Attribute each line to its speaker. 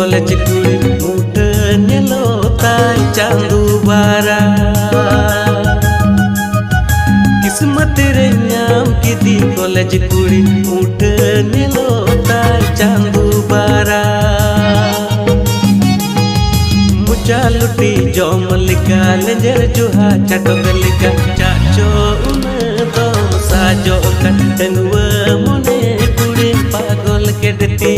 Speaker 1: college कुड़ी मुठन लोताय चांदू बारा किस्मत रे नाम की कॉलेज कुड़ी मुठन लोताय चांदू बारा मुचा लुटी जम लिका लेंजर जुहा चाटक लिका चाचो उन दो साजो का टंगुआ मोने कुड़ी पागल के देती